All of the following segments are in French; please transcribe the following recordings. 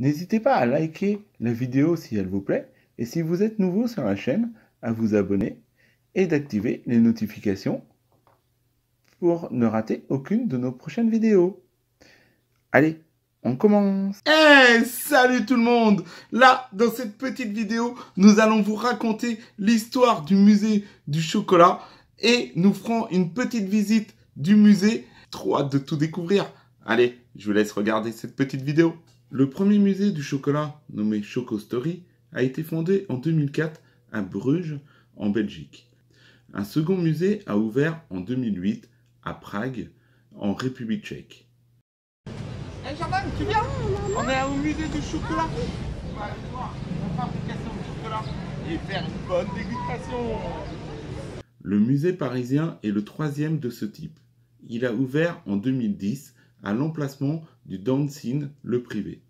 N'hésitez pas à liker la vidéo si elle vous plaît, et si vous êtes nouveau sur la chaîne, à vous abonner et d'activer les notifications pour ne rater aucune de nos prochaines vidéos. Allez, on commence! Hey, salut tout le monde! Là, dans cette petite vidéo, nous allons vous raconter l'histoire du musée du chocolat et nous ferons une petite visite du musée. Trop hâte de tout découvrir. Allez, je vous laisse regarder cette petite vidéo. Le premier musée du chocolat, nommé Choco Story, a été fondé en 2004 à Bruges, en Belgique. Un second musée a ouvert en 2008 à Prague, en République tchèque. Hey Jordan, tu viens? On est au musée du chocolat. On va aller voir la fabrication du chocolat et faire une bonne dégustation. Le musée parisien est le troisième de ce type. Il a ouvert en 2010 à l'emplacement du Dancing le privé.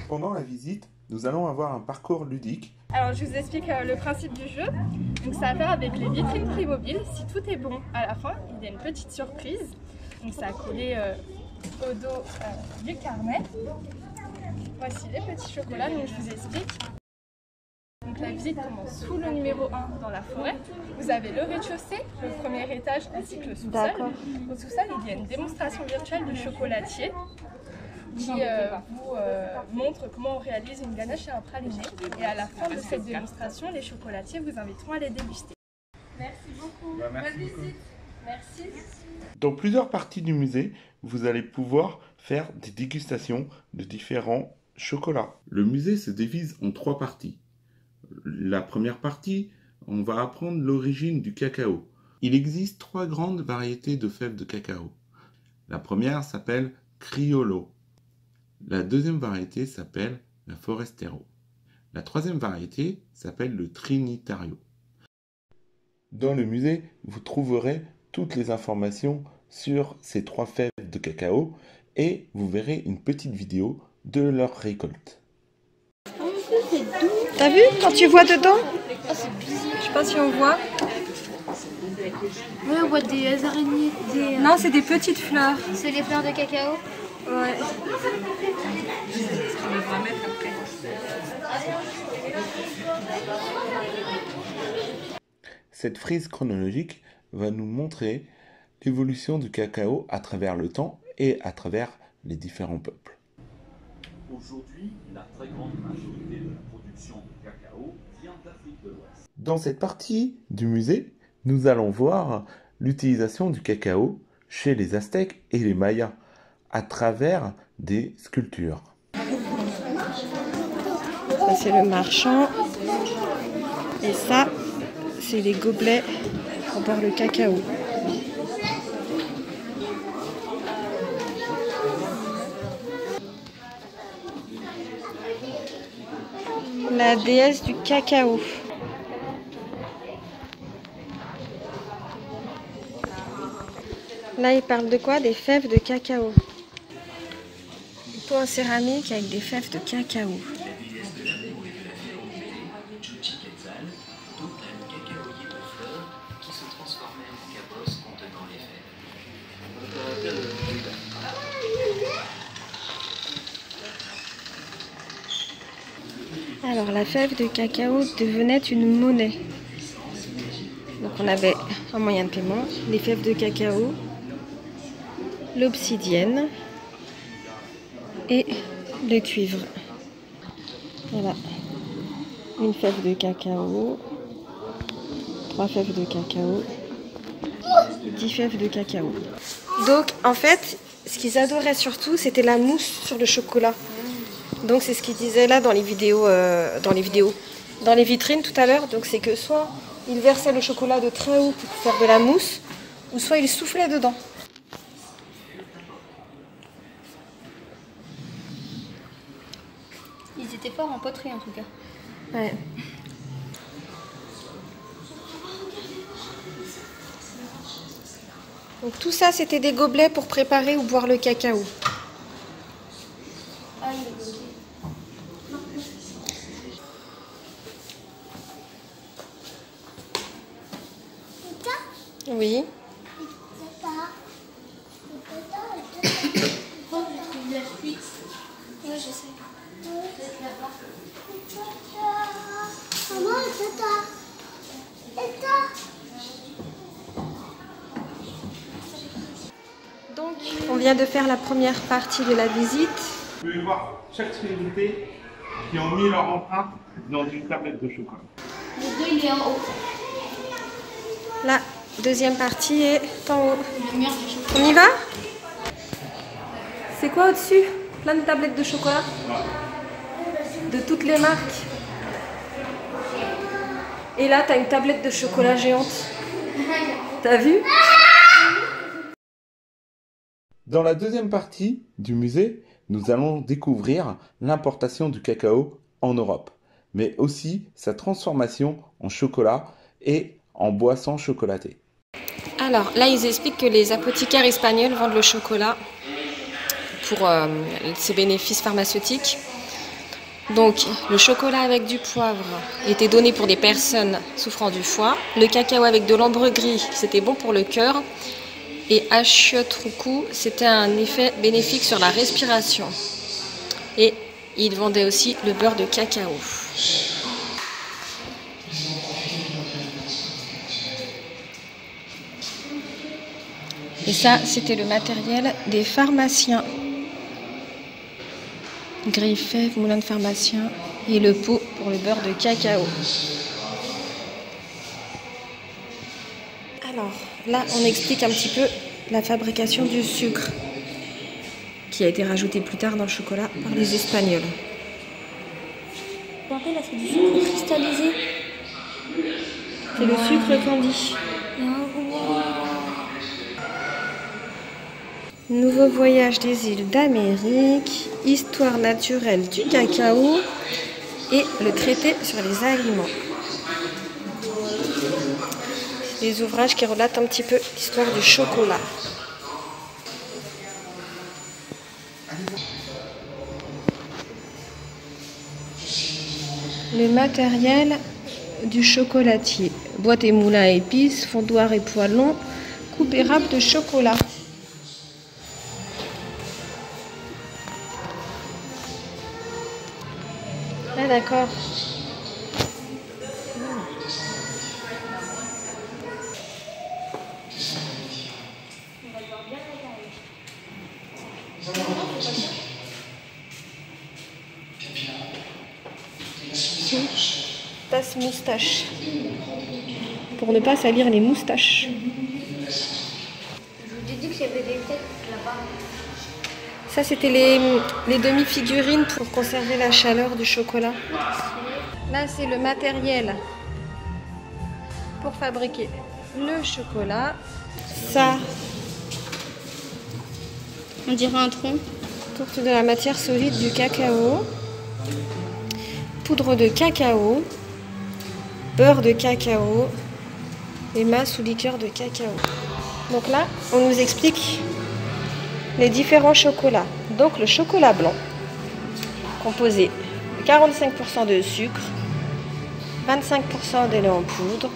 Pendant la visite, nous allons avoir un parcours ludique. Alors je vous explique le principe du jeu. Donc ça a à faire avec les vitrines Playmobil. Si tout est bon à la fin, il y a une petite surprise. Donc ça a collé au dos du carnet. Voici les petits chocolats, donc je vous explique. Donc la visite commence sous le numéro 1 dans la forêt. Vous avez le rez-de-chaussée, le premier étage ainsi que le sous-sol. Au sous-sol, il y a une démonstration virtuelle du chocolatier qui vous montre comment on réalise une ganache et un praliné. Et à la fin de cette démonstration, les chocolatiers vous inviteront à les déguster. Merci beaucoup. Bonne visite. Merci. Dans plusieurs parties du musée, vous allez pouvoir faire des dégustations de différents chocolats. Le musée se divise en 3 parties. La première partie, on va apprendre l'origine du cacao. Il existe 3 grandes variétés de fèves de cacao. La première s'appelle Criollo. La deuxième variété s'appelle la Forastero. La troisième variété s'appelle le Trinitario. Dans le musée, vous trouverez toutes les informations sur ces 3 fèves de cacao et vous verrez une petite vidéo de leur récolte. T'as vu quand tu vois dedans? Oh, c'est bizarre. Je sais pas si on voit. Oui, on voit des araignées. Non, c'est des petites fleurs. C'est les fleurs de cacao. Ouais. Cette frise chronologique va nous montrer l'évolution du cacao à travers le temps et à travers les différents peuples. Aujourd'hui, la très grande majorité de la production de cacao vient d'Afrique de l'Ouest. Dans cette partie du musée, nous allons voir l'utilisation du cacao chez les Aztèques et les Mayas à travers des sculptures. Ça c'est le marchand. Et ça, c'est les gobelets pour boire le cacao. La déesse du cacao. Là, il parle de quoi? Des fèves de cacao. Un pot en céramique avec des fèves de cacao. Alors la fève de cacao devenait une monnaie. Donc on avait un moyen de paiement, les fèves de cacao, l'obsidienne et le cuivre. Voilà, une fève de cacao, 3 fèves de cacao, 10 fèves de cacao. Donc en fait, ce qu'ils adoraient surtout, c'était la mousse sur le chocolat. Donc c'est ce qu'ils disaient là dans les vidéos, dans les vitrines tout à l'heure. Donc c'est que soit ils versaient le chocolat de très haut pour faire de la mousse, ou soit ils soufflaient dedans. Ils étaient forts en poterie en tout cas. Ouais. Donc tout ça c'était des gobelets pour préparer ou boire le cacao. Oui. Ouais, je sais. Donc, on vient de faire la première partie de la visite. Vous pouvez voir chaque célébrité qui ont mis leur empreinte dans une tablette de chocolat. Le 2, il est en haut. La deuxième partie est en haut. Le mur du chocolat. On y va? C'est quoi au-dessus? Plein de tablettes de chocolat? De toutes les marques. Et là, t'as une tablette de chocolat géante. T'as vu? Dans la deuxième partie du musée, nous allons découvrir l'importation du cacao en Europe, mais aussi sa transformation en chocolat et en boisson chocolatée. Alors, là, ils expliquent que les apothicaires espagnols vendent le chocolat pour ses bénéfices pharmaceutiques. Donc, le chocolat avec du poivre était donné pour des personnes souffrant du foie. Le cacao avec de l'ambre gris, c'était bon pour le cœur. Et achiote-roucou, c'était un effet bénéfique sur la respiration. Et ils vendaient aussi le beurre de cacao. Et ça, c'était le matériel des pharmaciens. Griffet, moulin de pharmacien et le pot pour le beurre de cacao. Alors, là, on explique un petit peu la fabrication du sucre qui a été rajouté plus tard dans le chocolat par les Espagnols. Vous rappelez, là, c'est du sucre cristallisé. C'est le sucre candy. Nouveau voyage des îles d'Amérique, histoire naturelle du cacao et le traité sur les aliments. Des ouvrages qui relatent un petit peu l'histoire du chocolat. Le matériel du chocolatier. Boîte et moulin à épices, fondoir et poêlon, coupe et râpe de chocolat. Ah d'accord. Tasse moustache. Pour ne pas salir les moustaches. Je vous ai dit qu'il y avait des têtes là-bas. Ça, c'était les demi-figurines pour conserver la chaleur du chocolat. Là, c'est le matériel pour fabriquer le chocolat. Ça, On dirait un tronc. pour de la matière solide du cacao, poudre de cacao, beurre de cacao et masse ou liqueur de cacao. Donc là, on nous explique les différents chocolats. Donc le chocolat blanc, composé de 45% de sucre, 25% de lait en poudre,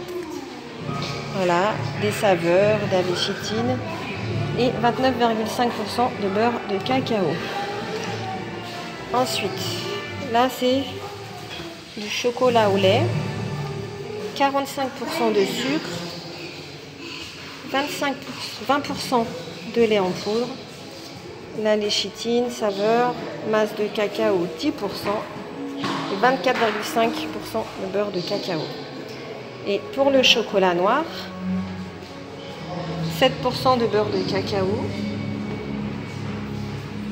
voilà, des saveurs, d'avéchitine et 29,5% de beurre de cacao. Ensuite, là c'est du chocolat au lait, 45% de sucre, 20% de lait en poudre, la léchitine, saveur, masse de cacao 10% et 24,5% de beurre de cacao. Et pour le chocolat noir, 7% de beurre de cacao,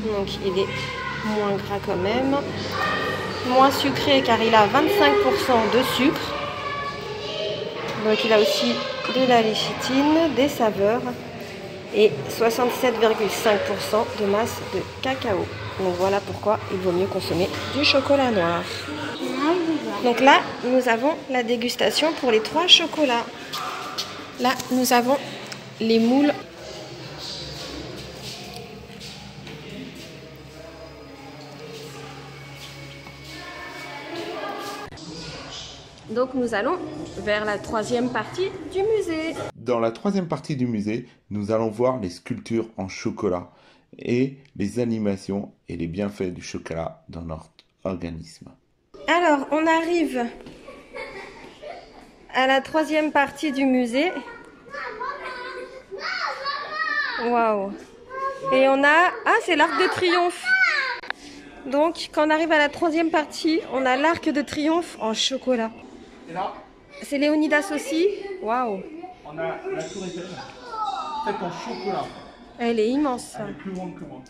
donc il est moins gras quand même, moins sucré car il a 25% de sucre, donc il a aussi de la léchitine, des saveurs et 67,5% de masse de cacao. Donc voilà pourquoi il vaut mieux consommer du chocolat noir. Donc là, nous avons la dégustation pour les 3 chocolats. Là, nous avons les moules. Donc nous allons vers la 3e partie du musée. Dans la troisième partie du musée, nous allons voir les sculptures en chocolat et les animations et les bienfaits du chocolat dans notre organisme. Alors, on arrive à la troisième partie du musée. Waouh! Et on a... Ah, c'est l'Arc de Triomphe. Donc, quand on arrive à la troisième partie, on a l'Arc de Triomphe en chocolat. Et là, C'est Léonidas aussi. Waouh! on a la tour Eiffel, faite en chocolat. Elle est immense. Elle est plus grande que moi.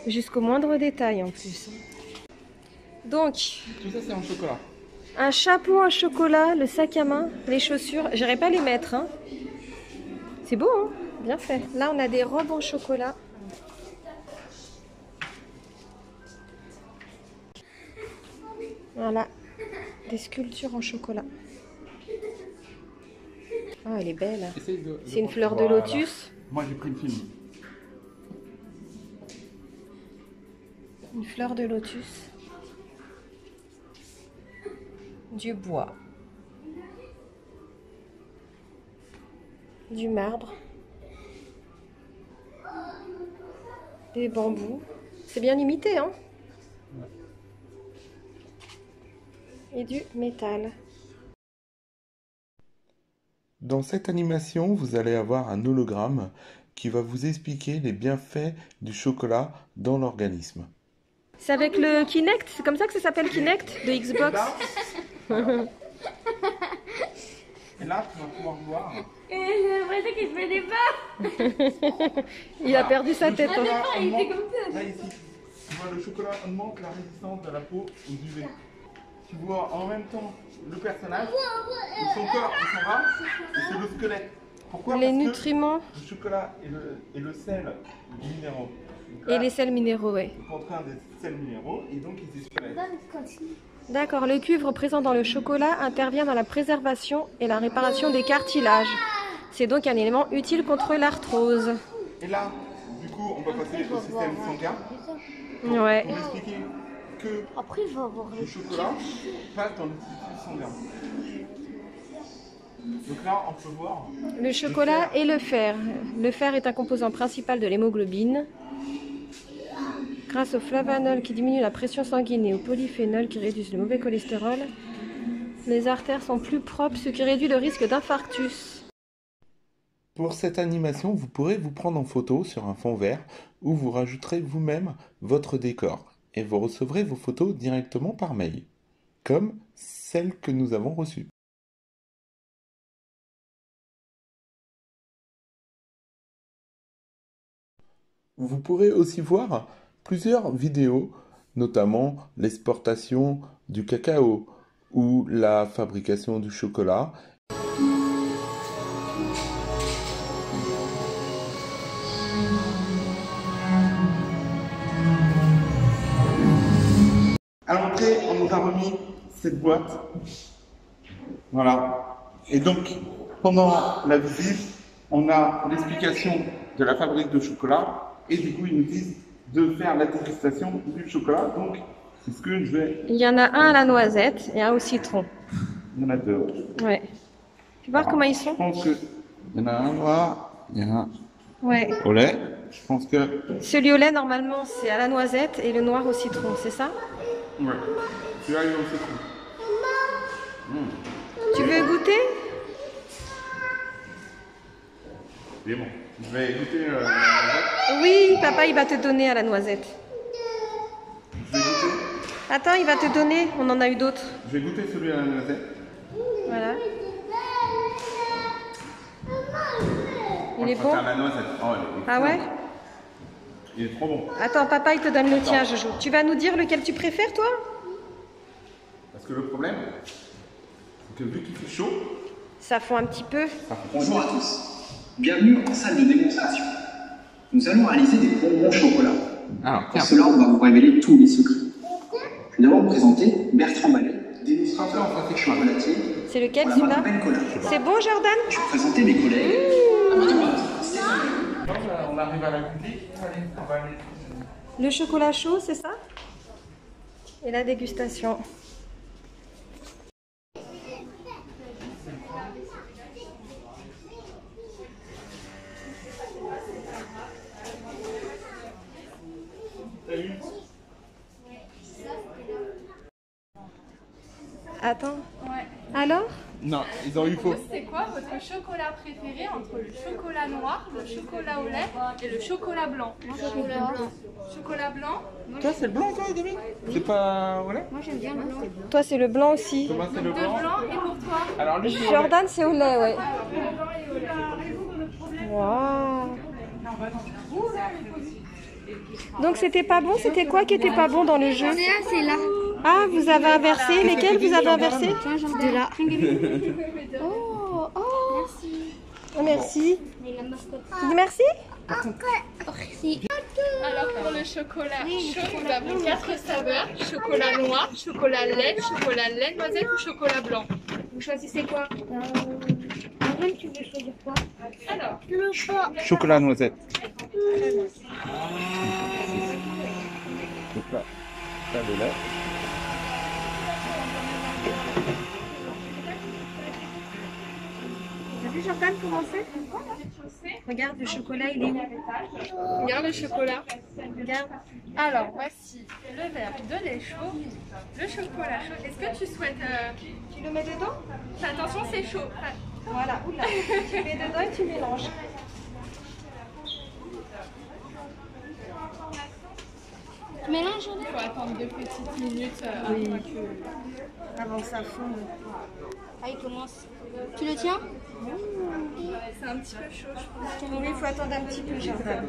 Jusqu'au moindre détail en plus. Donc, Tout ça, c'est en chocolat. un chapeau en chocolat, le sac à main, les chaussures. J'irai pas les mettre. Hein. C'est beau, hein? Bien fait. Là, on a des robes en chocolat. Voilà, des sculptures en chocolat. Ah, elle est belle. C'est une fleur de lotus. Moi, j'ai pris le film. Une fleur de lotus. Du bois. Du marbre. Des bambous. C'est bien imité, hein? Et du métal. Dans cette animation, vous allez avoir un hologramme qui va vous expliquer les bienfaits du chocolat dans l'organisme. C'est avec le Kinect? C'est comme ça que ça s'appelle Kinect de Xbox? Et là, tu vas pouvoir voir. J'ai l'impression qu'il fait des pas. Il a perdu sa tête. Hein. Il était comme ça. Là, ici, tu vois, le chocolat augmente la résistance de la peau aux UV. Tu vois en même temps le personnage, et son corps et son bras, et c'est le squelette. Pourquoi? Les Parce que nutriments le chocolat et le sel minéraux. Donc et là, les sels minéraux, ouais. il contient des sels minéraux et donc il est squelette. D'accord, le cuivre présent dans le chocolat intervient dans la préservation et la réparation des cartilages. C'est donc un élément utile contre l'arthrose. Et là, du coup, on va passer au système sanguin. Ouais. Pour expliquer que Après, il va avoir le chocolat passe dans le tissu sanguin. Donc là, on peut voir. Le chocolat et le fer. Le fer est un composant principal de l'hémoglobine. Grâce au flavanol qui diminue la pression sanguine et au polyphénol qui réduisent le mauvais cholestérol, les artères sont plus propres, ce qui réduit le risque d'infarctus. Pour cette animation, vous pourrez vous prendre en photo sur un fond vert où vous rajouterez vous-même votre décor et vous recevrez vos photos directement par mail, comme celles que nous avons reçues. Vous pourrez aussi voir plusieurs vidéos, notamment l'exportation du cacao ou la fabrication du chocolat. À l'entrée, on nous a remis cette boîte. Voilà. Et donc, pendant la visite, on a l'explication de la fabrique de chocolat. Et du coup, ils nous disent de faire la dégustation du chocolat. Donc, c'est ce que je vais... Il y en a un à la noisette et un au citron. Il y en a deux. Ouais. Tu vois comment ils Je sont? pense que... Il y en a un noir, il y en a un Ouais. au lait. Je pense que... Celui au lait, normalement, c'est à la noisette et le noir au citron, c'est ça? Ouais. Celui-là, il est au citron. Tu veux goûter? Il est bon. Je vais goûter la noisette. Oui, papa, il va te donner à la noisette. Je vais goûter... Attends, il va te donner. On en a eu d'autres. Je vais goûter celui à la noisette. Voilà. Il est Je bon? préfère la noisette. Oh, elle est Ah ouais? excellente. Il est trop bon. Attends, papa, il te donne le tien, Jojo. Tu vas nous dire lequel tu préfères, toi? Parce que le problème, c'est que vu qu'il fait chaud, Ça fond un petit peu. Bonjour à tous, bienvenue en salle de démonstration. Nous allons réaliser des bonbons au chocolat. alors, Pour cela, on va vous révéler tous les secrets. Je vais d'abord vous présenter Bertrand Ballet, démonstrateur en protection à relatier C'est lequel, pour la marque celui-là? Ben Cola. C'est bon, Jordan? Je vais vous présenter mes collègues. À ma droite, on arrive à la boutique. Allez, on va aller. Le chocolat chaud, c'est ça? Et la dégustation. Attends. Ouais. Alors? Non, ils ont eu faux. C'est quoi votre chocolat préféré entre le chocolat noir, le chocolat au lait et le chocolat blanc? Chocolat blanc. Toi, c'est le blanc, toi, David? C'est pas au lait? Moi j'aime bien le blanc. Toi, c'est le blanc aussi. Thomas, c'est le De blanc. blanc et pour toi? Alors, lui, c'est au lait. Jordan, c'est au lait, ouais. Alors, le blanc et au lait. Waouh. Donc, c'était pas bon? C'était quoi qui était pas bon dans le jeu? C'est là. Ah, vous avez inversé. Lesquels vous avez inversé? De là. Oh, oh. Merci. Oh, merci. Et la mascotte. Tu dis merci? Merci. Alors pour le chocolat chaud, nous avons 4 saveurs. Chocolat noir, chocolat lait noisette ou chocolat blanc. Vous choisissez quoi? Même tu veux choisir quoi? Alors, Le choix. Chocolat noisette. Chocolat. Ça, le lait. T'as vu Jordan comment c'est? Regarde, le chocolat, il est où? regarde le chocolat. Regarde. Alors, voici le verre de lait chaud, le chocolat chaud. Est-ce que tu souhaites... Tu le mets dedans? Fais attention, c'est chaud. Voilà, oula. Tu mets dedans et tu mélanges. Tu mélanges Il faut attendre 2 petites minutes Avant que ça fonde. Ah, il commence. Tu le tiens? C'est un petit peu chaud, je pense. Oui, il faut attendre un petit peu, Jordan.